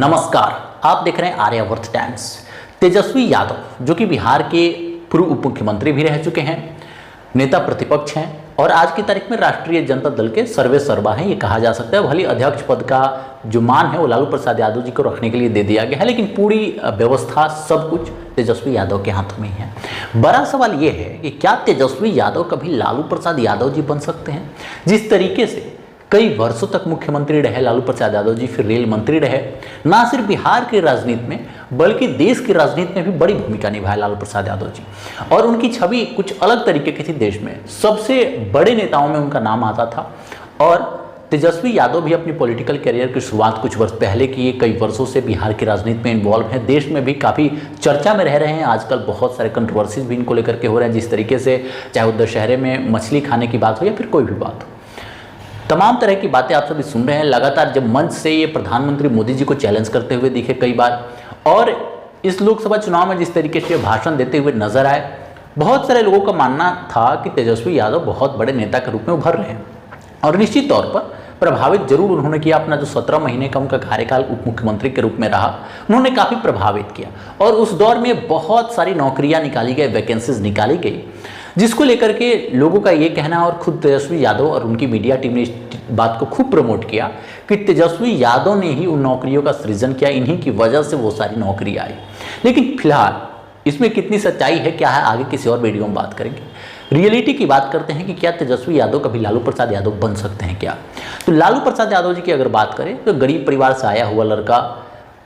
नमस्कार, आप देख रहे हैं आर्यावर्त टाइम्स। तेजस्वी यादव जो कि बिहार के पूर्व उप मुख्यमंत्री भी रह चुके हैं, नेता प्रतिपक्ष हैं और आज की तारीख में राष्ट्रीय जनता दल के सर्वे सर्वा हैं, ये कहा जा सकता है। भले अध्यक्ष पद का जो मान है वो लालू प्रसाद यादव जी को रखने के लिए दे दिया गया है, लेकिन पूरी व्यवस्था सब कुछ तेजस्वी यादव के हाथ में है। बड़ा सवाल ये है कि क्या तेजस्वी यादव कभी लालू प्रसाद यादव जी बन सकते हैं? जिस तरीके से कई वर्षों तक मुख्यमंत्री रहे लालू प्रसाद यादव जी, फिर रेल मंत्री रहे, ना सिर्फ बिहार की राजनीति में बल्कि देश की राजनीति में भी बड़ी भूमिका निभाई लालू प्रसाद यादव जी। और उनकी छवि कुछ अलग तरीके की थी, देश में सबसे बड़े नेताओं में उनका नाम आता था। और तेजस्वी यादव भी अपनी पॉलिटिकल करियर की शुरुआत कुछ वर्ष पहले की, कई वर्षों से बिहार की राजनीति में इन्वॉल्व हैं, देश में भी काफ़ी चर्चा में रह रहे हैं। आजकल बहुत सारे कंट्रोवर्सीज भी इनको लेकर के हो रहे हैं, जिस तरीके से चाहे वो दशहरे में मछली खाने की बात हो या फिर कोई भी बात हो, तमाम तरह की बातें आप सभी सुन रहे हैं। लगातार जब मंच से ये प्रधानमंत्री मोदी जी को चैलेंज करते हुए दिखे कई बार, और इस लोकसभा चुनाव में जिस तरीके से भाषण देते हुए नजर आए, बहुत सारे लोगों का मानना था कि तेजस्वी यादव बहुत बड़े नेता के रूप में उभर रहे हैं। और निश्चित तौर पर प्रभावित जरूर उन्होंने किया। अपना जो 17 महीने का उनका कार्यकाल उप मुख्यमंत्री के रूप में रहा, उन्होंने काफ़ी प्रभावित किया। और उस दौर में बहुत सारी नौकरियां निकाली गई, वैकेंसीज निकाली गई, जिसको लेकर के लोगों का ये कहना, और खुद तेजस्वी यादव और उनकी मीडिया टीम ने इस बात को खूब प्रमोट किया कि तेजस्वी यादव ने ही उन नौकरियों का सृजन किया, इन्हीं की वजह से वो सारी नौकरी आई। लेकिन फिलहाल इसमें कितनी सच्चाई है, क्या है, आगे किसी और वीडियो में बात करेंगे। रियलिटी की बात करते हैं कि क्या तेजस्वी यादव कभी लालू प्रसाद यादव बन सकते हैं क्या? तो लालू प्रसाद यादव जी की अगर बात करें तो गरीब परिवार से आया हुआ लड़का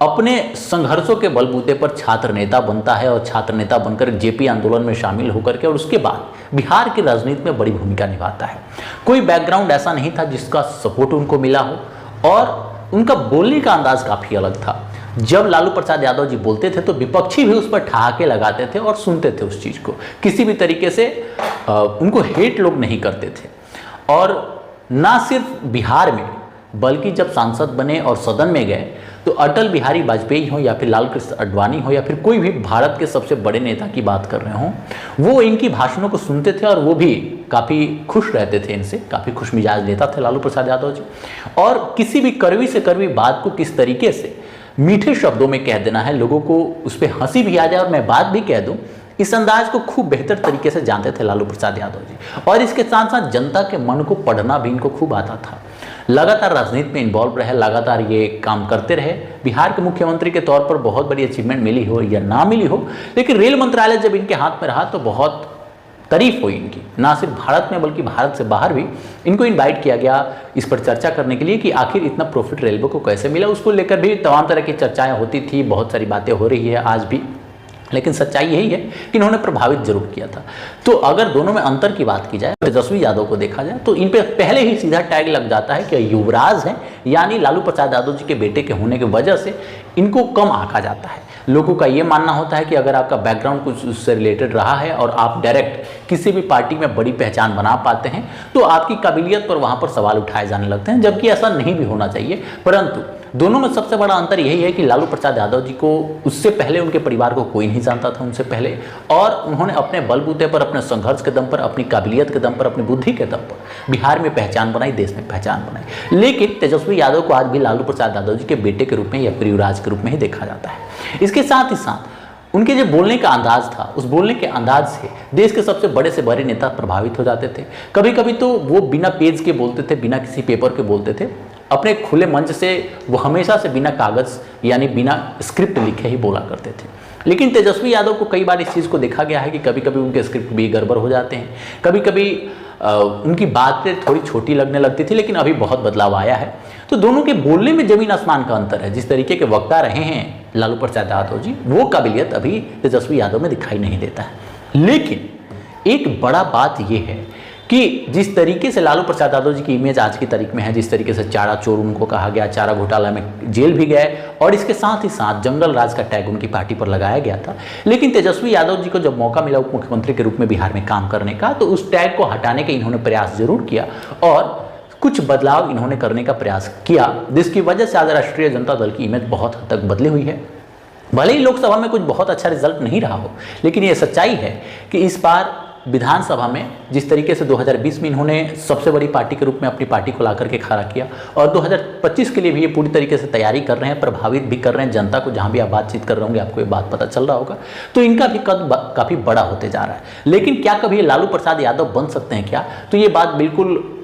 अपने संघर्षों के बलबूते पर छात्र नेता बनता है, और छात्र नेता बनकर जेपी आंदोलन में शामिल होकर के और उसके बाद बिहार की राजनीति में बड़ी भूमिका निभाता है। कोई बैकग्राउंड ऐसा नहीं था जिसका सपोर्ट उनको मिला हो, और उनका बोलने का अंदाज काफ़ी अलग था। जब लालू प्रसाद यादव जी बोलते थे तो विपक्षी भी उस पर ठहाके लगाते थे और सुनते थे उस चीज़ को। किसी भी तरीके से उनको हेट लोग नहीं करते थे। और ना सिर्फ बिहार में बल्कि जब सांसद बने और सदन में गए तो अटल बिहारी वाजपेयी हो या फिर लाल कृष्ण आडवाणी हो या फिर कोई भी भारत के सबसे बड़े नेता की बात कर रहे हों, वो इनकी भाषणों को सुनते थे और वो भी काफ़ी खुश रहते थे इनसे। काफ़ी खुश मिजाज नेता थे लालू प्रसाद यादव जी। और किसी भी कड़वी से कड़वी बात को किस तरीके से मीठे शब्दों में कह देना है, लोगों को उस पर हंसी भी आ जाए और मैं बात भी कह दूँ, इस अंदाज को खूब बेहतर तरीके से जानते थे लालू प्रसाद यादव जी। और इसके साथ साथ जनता के मन को पढ़ना भी इनको खूब आता था। लगातार राजनीति में इन्वॉल्व रहे, लगातार ये काम करते रहे। बिहार के मुख्यमंत्री के तौर पर बहुत बड़ी अचीवमेंट मिली हो या ना मिली हो, लेकिन रेल मंत्रालय जब इनके हाथ में रहा तो बहुत तारीफ हुई इनकी। ना सिर्फ भारत में बल्कि भारत से बाहर भी इनको इनवाइट किया गया इस पर चर्चा करने के लिए कि आखिर इतना प्रॉफिट रेलवे को कैसे मिला। उसको लेकर भी तमाम तरह की चर्चाएं होती थी, बहुत सारी बातें हो रही है आज भी। लेकिन सच्चाई यही है कि इन्होंने प्रभावित जरूर किया था। तो अगर दोनों में अंतर की बात की जाए, तेजस्वी यादव को देखा जाए तो इन पे पहले ही सीधा टैग लग जाता है कि युवराज हैं, यानी लालू प्रसाद यादव जी के बेटे के होने की वजह से इनको कम आंका जाता है। लोगों का ये मानना होता है कि अगर आपका बैकग्राउंड कुछ उससे रिलेटेड रहा है और आप डायरेक्ट किसी भी पार्टी में बड़ी पहचान बना पाते हैं तो आपकी काबिलियत पर वहाँ पर सवाल उठाए जाने लगते हैं, जबकि ऐसा नहीं भी होना चाहिए। परंतु दोनों में सबसे बड़ा अंतर यही है कि लालू प्रसाद यादव जी को उससे पहले उनके परिवार को कोई नहीं जानता था उनसे पहले, और उन्होंने अपने बलबूते पर, अपने संघर्ष के दम पर, अपनी काबिलियत के दम पर, अपनी बुद्धि के दम पर बिहार में पहचान बनाई, देश में पहचान बनाई। लेकिन तेजस्वी यादव को आज भी लालू प्रसाद यादव जी के बेटे के रूप में या फिर युवराज के रूप में ही देखा जाता है। इसके साथ ही साथ उनके जो बोलने का अंदाज था, उस बोलने के अंदाज से देश के सबसे बड़े से बड़े नेता प्रभावित हो जाते थे। कभी कभी तो वो बिना पेज के बोलते थे, बिना किसी पेपर के बोलते थे। अपने खुले मंच से वो हमेशा से बिना कागज़ यानी बिना स्क्रिप्ट लिखे ही बोला करते थे। लेकिन तेजस्वी यादव को कई बार इस चीज़ को देखा गया है कि कभी कभी उनके स्क्रिप्ट भी गड़बड़ हो जाते हैं, कभी कभी उनकी बातें थोड़ी छोटी लगने लगती थी। लेकिन अभी बहुत बदलाव आया है। तो दोनों के बोलने में ज़मीन आसमान का अंतर है। जिस तरीके के वक्ता रहे हैं लालू प्रसाद यादव जी, वो काबिलियत अभी तेजस्वी यादव में दिखाई नहीं देता है। लेकिन एक बड़ा बात यह है कि जिस तरीके से लालू प्रसाद यादव जी की इमेज आज की तारीख में है, जिस तरीके से चारा चोर उनको कहा गया, चारा घोटाला में जेल भी गए, और इसके साथ ही साथ जंगल राज का टैग उनकी पार्टी पर लगाया गया था। लेकिन तेजस्वी यादव जी को जब मौका मिला उप मुख्यमंत्री के रूप में बिहार में काम करने का, तो उस टैग को हटाने का इन्होंने प्रयास जरूर किया और कुछ बदलाव इन्होंने करने का प्रयास किया, जिसकी वजह से आज राष्ट्रीय जनता दल की इमेज बहुत हद तक बदली हुई है। भले ही लोकसभा में कुछ बहुत अच्छा रिजल्ट नहीं रहा हो, लेकिन ये सच्चाई है कि इस बार विधानसभा में जिस तरीके से 2020 में इन्होंने सबसे बड़ी पार्टी के रूप में अपनी पार्टी को ला करके खड़ा किया और 2025 के लिए भी ये पूरी तरीके से तैयारी कर रहे हैं, प्रभावित भी कर रहे हैं जनता को। जहां भी आप बातचीत कर रहे होंगे आपको ये बात पता चल रहा होगा। तो इनका भी कद काफ़ी बड़ा होते जा रहा है। लेकिन क्या कभी लालू प्रसाद यादव बन सकते हैं क्या? तो ये बात बिल्कुल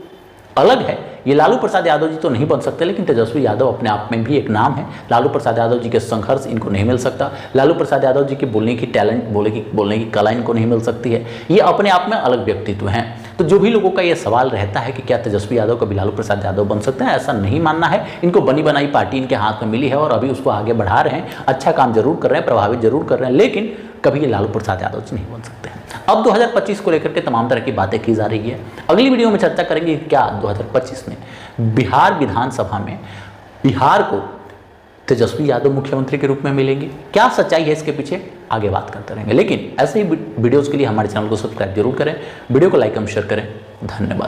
अलग है। ये लालू प्रसाद यादव जी तो नहीं बन सकते, लेकिन तेजस्वी यादव अपने आप में भी एक नाम है। लालू प्रसाद यादव जी के संघर्ष इनको नहीं मिल सकता, लालू प्रसाद यादव जी की बोलने की टैलेंट, बोलने की कला इनको नहीं मिल सकती है। ये अपने आप में अलग व्यक्तित्व हैं। तो जो भी लोगों का ये सवाल रहता है कि क्या तेजस्वी यादव कभी लालू प्रसाद यादव बन सकते हैं, ऐसा नहीं मानना है। इनको बनी बनाई पार्टी इनके हाथ में मिली है और अभी उसको आगे बढ़ा रहे हैं, अच्छा काम जरूर कर रहे हैं, प्रभावित जरूर कर रहे हैं, लेकिन कभी ये लालू प्रसाद यादव जी नहीं बन सकते हैं। अब 2025 को लेकर के तमाम तरह की बातें की जा रही है। अगली वीडियो में चर्चा करेंगे कि क्या 2025 में बिहार विधानसभा में बिहार को तेजस्वी यादव मुख्यमंत्री के रूप में मिलेंगे। क्या सच्चाई है इसके पीछे, आगे बात करते रहेंगे। लेकिन ऐसे ही वीडियोस के लिए हमारे चैनल को सब्सक्राइब जरूर करें, वीडियो को लाइक एवं शेयर करें। धन्यवाद।